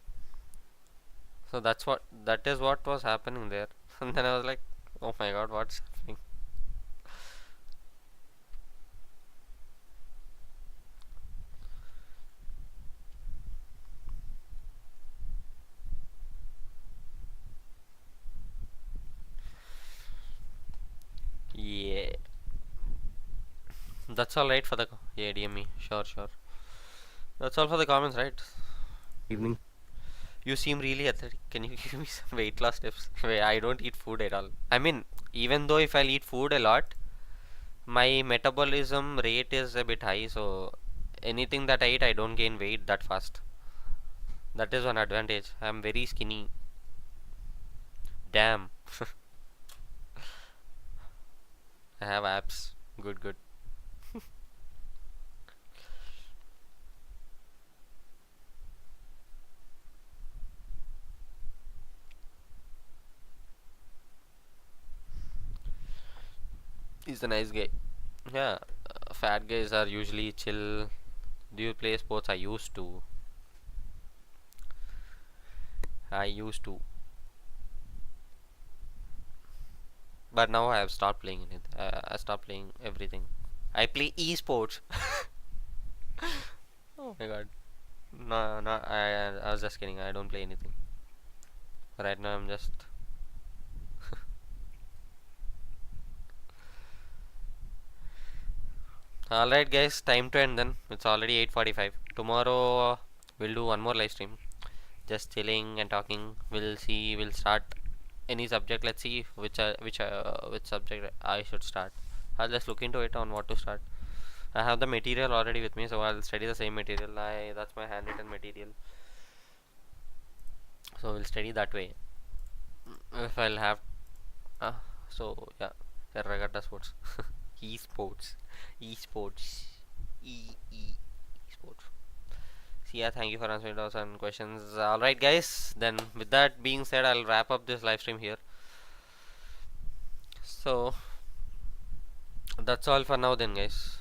So that is what was happening there. And then I was like, oh my god, what's happening? Yeah. That's all right for the yeah, DM me. Sure, sure. That's all for the comments, right? Evening. You seem really athletic. Can you give me some weight loss tips? Wait, I don't eat food at all. I mean, even though if I eat food a lot, my metabolism rate is a bit high, so anything that I eat, I don't gain weight that fast. That is one advantage. I'm very skinny. Damn. I have abs. Good, good. He's a nice guy. Yeah, fat guys are usually chill. Do you play sports? I used to. I used to. But now I have stopped playing it. I stopped playing everything. I play esports. Oh my god. No, no, I was just kidding. I don't play anything. Right now I'm just. Alright guys, time to end then. It's already 8:45. Tomorrow we'll do one more live stream. Just chilling and talking. We'll start any subject. Let's see which subject I should start. I'll just look into it on what to start. I have the material already with me, so I'll study the same material. That's my handwritten material. So we'll study that way. If I'll have uh, so yeah, Regatta sports. Esports. Esports. Esports. So yeah, thank you for answering those and questions. Alright guys, then with that being said, I'll wrap up this live stream here. So that's all for now then guys.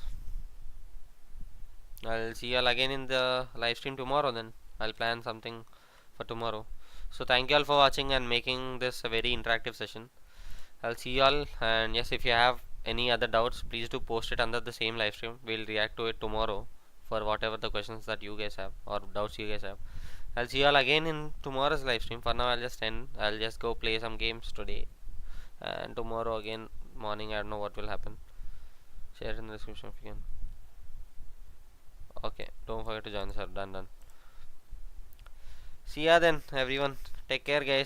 I'll see you all again in the live stream tomorrow then. I'll plan something for tomorrow. So thank you all for watching and making this a very interactive session. I'll see you all, and yes, if you have any other doubts, please do post it under the same live stream. We'll react to it tomorrow for whatever the questions that you guys have or doubts you guys have. I'll see you all again in tomorrow's live stream. For now, I'll just go play some games today, and tomorrow again morning. I don't know what will happen. Share it in the description if you can. Okay, don't forget to join the server. Done. See ya then, everyone. Take care, guys.